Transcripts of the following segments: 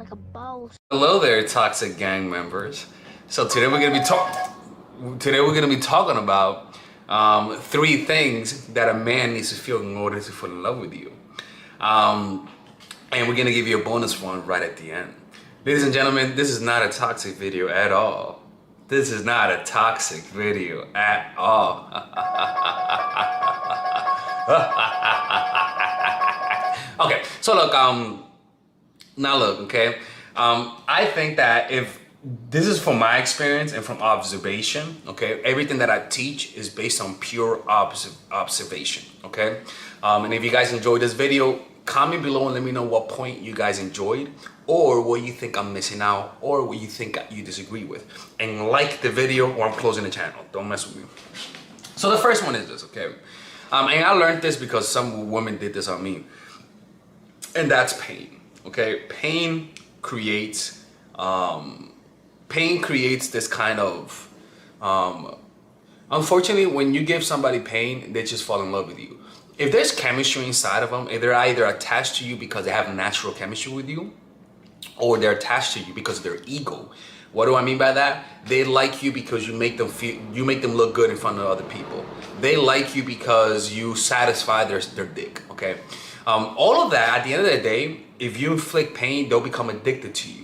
like a boss. Hello there, toxic gang members. So today we're gonna be talking about 3 things that a man needs to feel in order to fall in love with you. And we're gonna give you a bonus one right at the end. Ladies and gentlemen, this is not a toxic video at all. This is not a toxic video at all. Okay, so look, now look, okay? I think that if this is from my experience and from observation, okay? Everything that I teach is based on pure observation, okay? And if you guys enjoyed this video, comment below and let me know what point you guys enjoyed, or what you think I'm missing out, or what you think you disagree with. And like the video or I'm closing the channel. Don't mess with me. So the first one is this, okay? And I learned this because some women did this on me. And that's pain, okay? Pain creates this kind of, unfortunately, when you give somebody pain, they just fall in love with you. If there's chemistry inside of them, if they're either attached to you because they have natural chemistry with you, or they're attached to you because of their ego. What do I mean by that? They like you because you make them look good in front of other people. They like you because you satisfy their dick, okay? All of that, at the end of the day, if you inflict pain, they'll become addicted to you.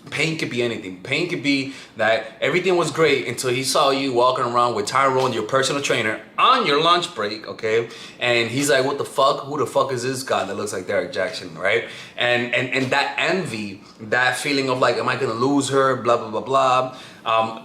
Pain could be anything. Pain could be that everything was great until he saw you walking around with Tyrone, your personal trainer, on your lunch break, okay? And he's like, what the fuck? Who the fuck is this guy that looks like Derek Jackson, right? And that envy, that feeling of like, am I gonna lose her, blah, blah, blah, blah,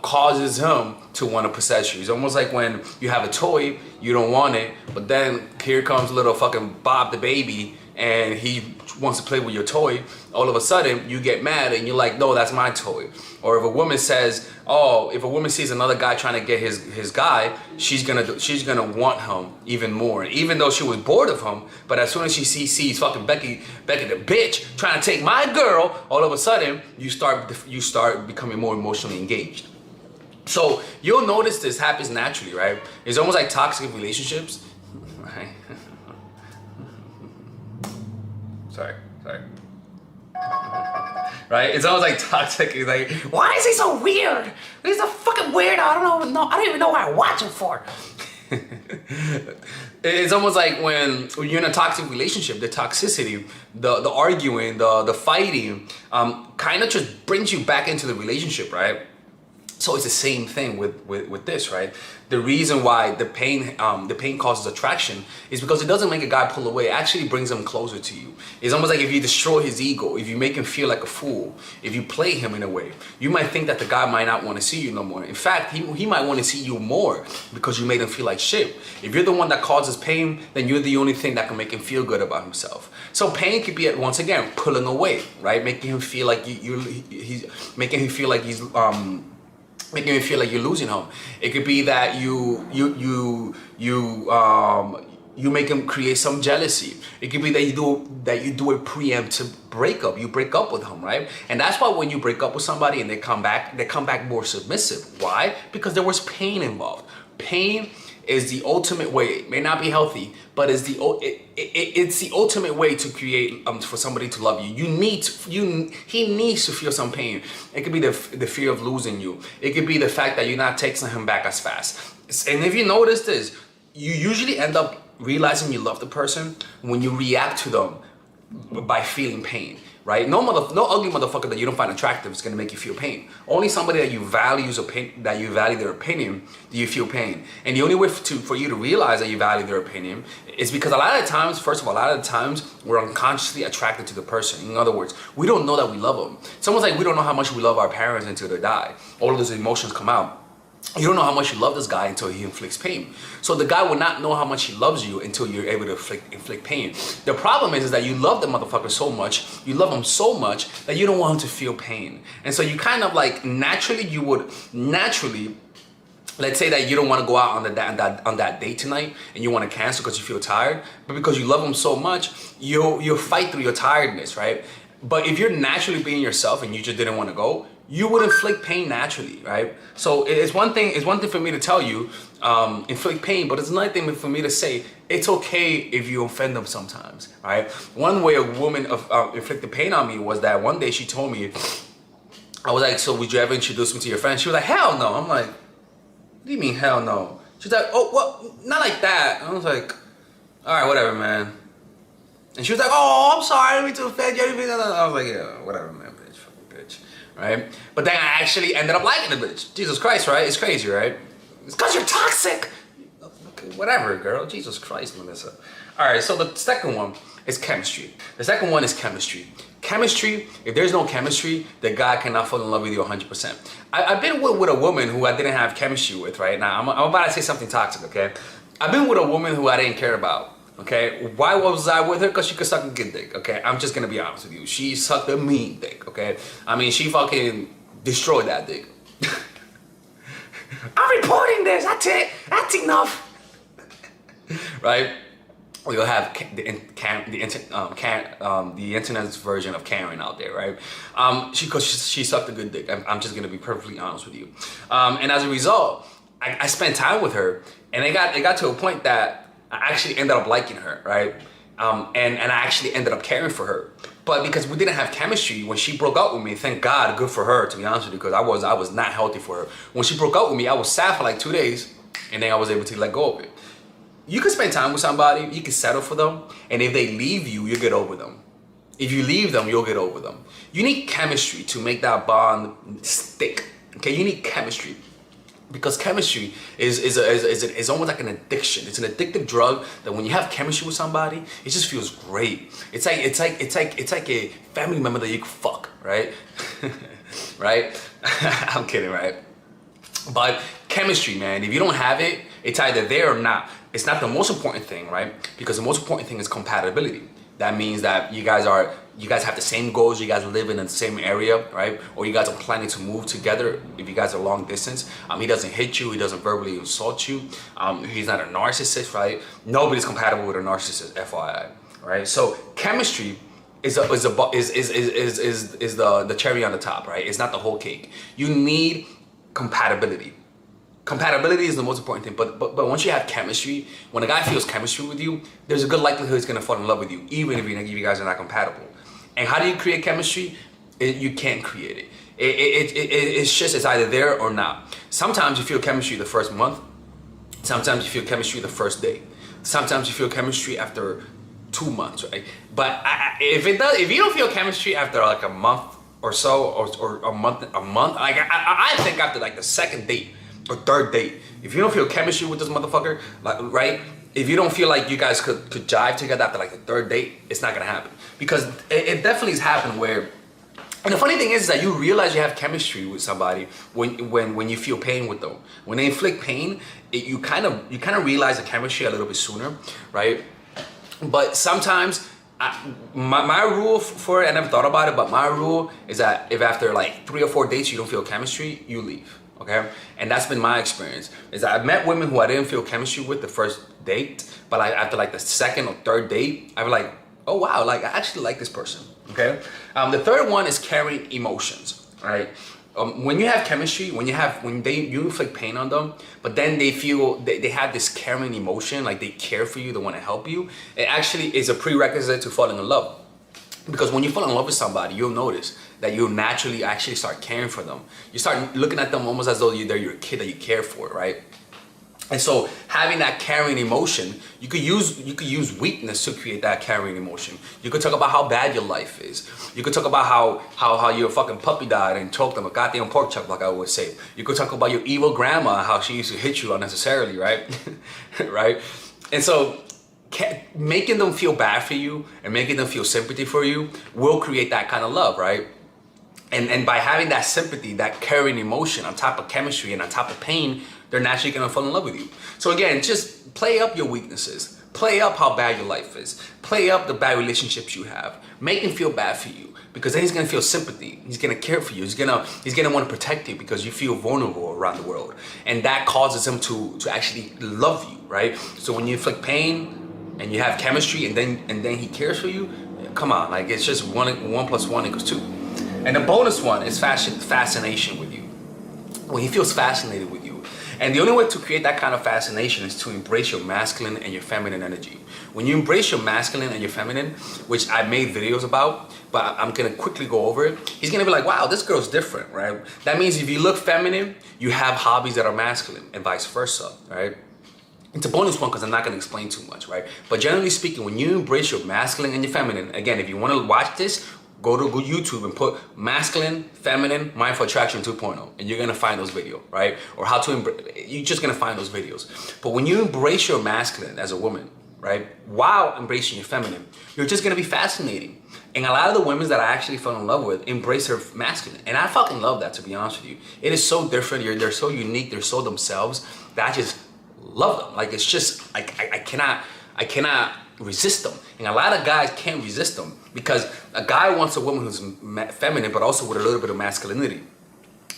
causes him to want to possess you. It's almost like when you have a toy, you don't want it, but then here comes little fucking Bob the baby, and he wants to play with your toy. All of a sudden you get mad and you're like, no, that's my toy. Or if a woman says, oh, if a woman sees another guy trying to get his guy, she's gonna want him even more, even though she was bored of him. But as soon as she sees fucking Becky the bitch trying to take my girl, all of a sudden you start becoming more emotionally engaged. So you'll notice this happens naturally, right? It's almost like toxic relationships, right? Sorry. Right? It's almost like toxic. It's like, why is he so weird? He's a fucking weirdo. I don't even know what I watch him for. It's almost like when you're in a toxic relationship, the toxicity, the arguing, the fighting, kind of just brings you back into the relationship, right? So it's the same thing with this, right? The reason why the pain causes attraction is because it doesn't make a guy pull away. It actually brings him closer to you. It's almost like if you destroy his ego, if you make him feel like a fool, if you play him in a way, you might think that the guy might not want to see you no more. In fact, he might want to see you more because you made him feel like shit. If you're the one that causes pain, then you're the only thing that can make him feel good about himself. So pain could be, once again, pulling away, right? Making him feel like making him feel like you're losing him. It could be that you make him create some jealousy. It could be that you do a preemptive breakup. You break up with him, right? And that's why when you break up with somebody and they come back more submissive. Why? Because there was pain involved. Pain is the ultimate way. It may not be healthy, but it's the ultimate way to create for somebody to love you. He needs to feel some pain. It could be the fear of losing you. It could be the fact that you're not texting him back as fast. And if you notice this, you usually end up realizing you love the person when you react to them by feeling pain. Right? No ugly motherfucker that you don't find attractive is gonna make you feel pain. Only somebody that you value their opinion, do you feel pain. And the only way for you to realize that you value their opinion is because a lot of times, we're unconsciously attracted to the person. In other words, we don't know that we love them. It's almost like we don't know how much we love our parents until they die. All of those emotions come out. You don't know how much you love this guy until he inflicts pain. So the guy will not know how much he loves you until you're able to inflict pain. The problem is that you love the motherfucker so much, you love him so much that you don't want him to feel pain. And so you kind of like naturally, let's say that you don't want to go out on that date tonight and you want to cancel because you feel tired, but because you love him so much, you'll fight through your tiredness, right? But if you're naturally being yourself and you just didn't want to go, you would inflict pain naturally, right? So it's one thing for me to tell you, inflict pain, but it's another thing for me to say, it's okay if you offend them sometimes, right? One way a woman inflicted pain on me was that one day she told me, I was like, so would you ever introduce me to your friends? She was like, hell no. I'm like, what do you mean hell no? She's like, oh, what? Not like that. I was like, all right, whatever, man. And she was like, oh, I'm sorry, I didn't mean to offend you. I was like, yeah, whatever, man, bitch, fucking bitch, right? But then I actually ended up liking the bitch. Jesus Christ, right? It's crazy, right? It's because you're toxic. Okay, whatever, girl. Jesus Christ, Melissa. All right, so the second one is chemistry. The second one is chemistry. Chemistry, if there's no chemistry, the guy cannot fall in love with you 100%. I've been with a woman who I didn't have chemistry with, right? Now, I'm about to say something toxic, okay? I've been with a woman who I didn't care about, okay? Why was I with her? Because she could suck a good dick, okay? I'm just gonna be honest with you. She sucked a mean dick, okay? I mean, she fucking destroyed that dick. I'm reporting this, that's it, that's enough. Right? We'll have the internet's version of Karen out there, right? She sucked a good dick. I'm just gonna be perfectly honest with you. And as a result, I spent time with her, and it got to a point that I actually ended up liking her, right? And I actually ended up caring for her. But because we didn't have chemistry, when she broke up with me, thank God, good for her, to be honest with you, because I was not healthy for her. When she broke up with me, I was sad for like 2 days, and then I was able to let go of it. You can spend time with somebody, you can settle for them, and if they leave you, you'll get over them. If you leave them, you'll get over them. You need chemistry to make that bond stick. Okay, you need chemistry. Because chemistry is almost like an addiction. It's an addictive drug that when you have chemistry with somebody, it just feels great. It's like a family member that you can fuck, right? Right? I'm kidding, right? But chemistry, man, if you don't have it, it's either there or not. It's not the most important thing, right? Because the most important thing is compatibility. That means that you guys have the same goals, you guys live in the same area, right? Or you guys are planning to move together if you guys are long distance. He doesn't hit you, he doesn't verbally insult you. He's not a narcissist, right? Nobody's compatible with a narcissist, FYI, right? So chemistry is the cherry on the top, right? It's not the whole cake. You need compatibility. Compatibility is the most important thing, but once you have chemistry, when a guy feels chemistry with you, there's a good likelihood he's gonna fall in love with you, even if you guys are not compatible. And how do you create chemistry? You can't create it. It's either there or not. Sometimes you feel chemistry the first month. Sometimes you feel chemistry the first day. Sometimes you feel chemistry after 2 months, right? But if you don't feel chemistry after like a month or so, or a month, like I think after like the second date or third date, if you don't feel chemistry with this motherfucker, like, right? If you don't feel like you guys could jive together after like the third date, it's not gonna happen. Because it definitely has happened where, and the funny thing is that you realize you have chemistry with somebody when you feel pain with them. When they inflict pain, you kind of realize the chemistry a little bit sooner, right? But sometimes my rule for it, I never thought about it, but my rule is that if after like 3 or 4 dates you don't feel chemistry, you leave. Okay, and that's been my experience. Is that I've met women who I didn't feel chemistry with the first date, but like after like the second or third date, I was like, oh wow, like I actually like this person. Okay, the third one is carrying emotions. Right, when you have chemistry, when you inflict pain on them, but then they feel they have this caring emotion, like they care for you, they want to help you. It actually is a prerequisite to falling in love. Because when you fall in love with somebody, you'll notice that you'll naturally actually start caring for them. You start looking at them almost as though they're your kid that you care for, right? And so having that caring emotion, you could use weakness to create that caring emotion. You could talk about how bad your life is. You could talk about how your fucking puppy died and choked on a goddamn pork chop, like I always say. You could talk about your evil grandma, how she used to hit you unnecessarily, right? Right? And so making them feel bad for you and making them feel sympathy for you will create that kind of love, right? And by having that sympathy, that caring emotion on top of chemistry and on top of pain, they're naturally gonna fall in love with you. So again, just play up your weaknesses. Play up how bad your life is. Play up the bad relationships you have. Make him feel bad for you, because then he's gonna feel sympathy. He's gonna care for you. He's gonna want to protect you because you feel vulnerable around the world, and that causes him to actually love you, right? So when you inflict pain and you have chemistry, and then he cares for you, come on, like it's just 1 plus 1 equals 2. And the bonus one is fascination with you. When he feels fascinated with you. And the only way to create that kind of fascination is to embrace your masculine and your feminine energy. When you embrace your masculine and your feminine, which I made videos about, but I'm gonna quickly go over it, he's gonna be like, wow, this girl's different, right? That means if you look feminine, you have hobbies that are masculine, and vice versa, right? It's a bonus one because I'm not going to explain too much, right? But generally speaking, when you embrace your masculine and your feminine, again, if you want to watch this, go to YouTube and put masculine, feminine, mindful attraction 2.0, and you're going to find those videos, right? Or how to embrace, you're just going to find those videos. But when you embrace your masculine as a woman, right, while embracing your feminine, you're just going to be fascinating. And a lot of the women that I actually fell in love with embrace their masculine. And I fucking love that, to be honest with you. It is so different. They're so unique. They're so themselves that I just love them. Like, it's just, I cannot resist them. And a lot of guys can't resist them because a guy wants a woman who's feminine, but also with a little bit of masculinity.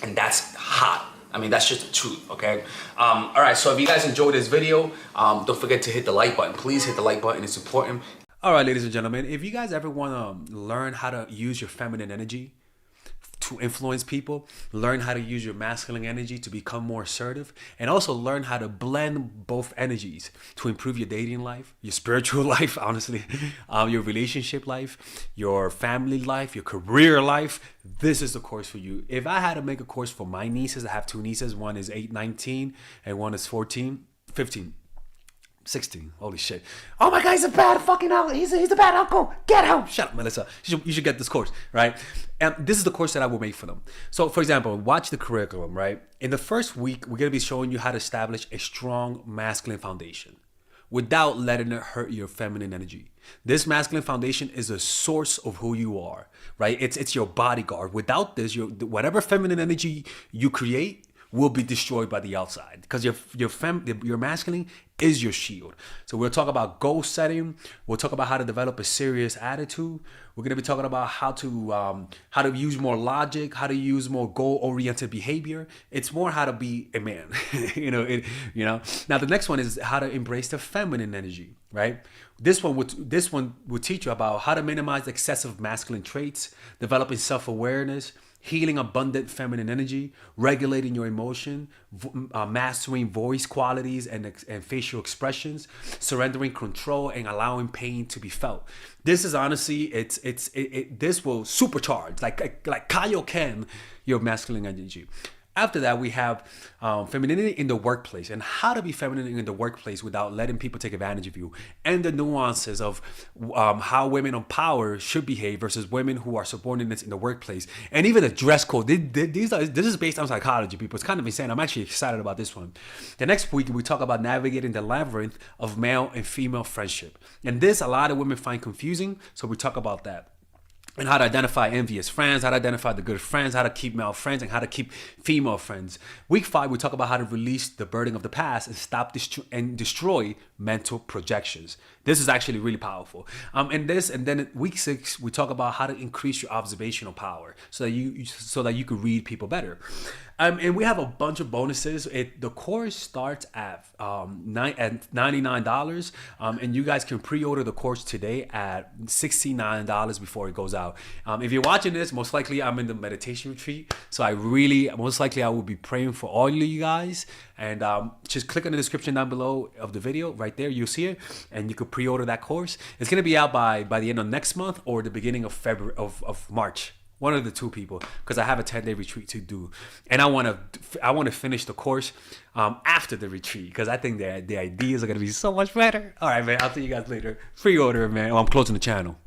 And that's hot. I mean, that's just the truth, okay? All right, so if you guys enjoyed this video, don't forget to hit the like button. Please hit the like button, it's important. All right, ladies and gentlemen, if you guys ever want to learn how to use your feminine energy to influence people, learn how to use your masculine energy to become more assertive, and also learn how to blend both energies to improve your dating life, your spiritual life, honestly, your relationship life, your family life, your career life, this is the course for you. If I had to make a course for my nieces, I have two nieces, one is 19 and one is 15. 16. Holy shit. Oh my God, he's a bad fucking uncle. He's a bad uncle. Get out. Shut up, Melissa. You should get this course, right? And this is the course that I will make for them. So, for example, watch the curriculum, right? In the first week, we're going to be showing you how to establish a strong masculine foundation without letting it hurt your feminine energy. This masculine foundation is a source of who you are, right? It's your bodyguard. Without this, whatever feminine energy you create will be destroyed by the outside because your masculine is your shield. So we'll talk about goal setting. We'll talk about how to develop a serious attitude. We're going to be talking about how to use more logic, how to use more goal-oriented behavior. It's more how to be a man. Now the next one is how to embrace the feminine energy, right? This one will teach you about how to minimize excessive masculine traits, developing self-awareness, healing abundant feminine energy, regulating your emotion, mastering voice qualities and facial expressions, surrendering control and allowing pain to be felt. This is honestly, this will supercharge, like Kaioken, your masculine energy. After that, we have femininity in the workplace and how to be feminine in the workplace without letting people take advantage of you, and the nuances of how women of power should behave versus women who are subordinates in the workplace, and even the dress code. This is based on psychology, people. It's kind of insane. I'm actually excited about this one. The next week, we talk about navigating the labyrinth of male and female friendship. And this, a lot of women find confusing, so we talk about that. And how to identify envious friends, how to identify the good friends, how to keep male friends, and how to keep female friends. Week 5, we talk about how to release the burden of the past and stop and destroy mental projections. This is actually really powerful. And then week 6, we talk about how to increase your observational power so that you can read people better. And we have a bunch of bonuses. The course starts at $99, and you guys can pre-order the course today at $69 before it goes out. If you're watching this, most likely I'm in the meditation retreat, so most likely I will be praying for all of you guys. And just click on the description down below of the video, right there, you'll see it, and you can pre-order that course. It's gonna be out by the end of next month or the beginning of February of March. One of the two, people, because I have a 10-day retreat to do, and I want to finish the course after the retreat because I think the ideas are gonna be so much better. All right, man. I'll see you guys later. Pre-order, man. I'm closing the channel.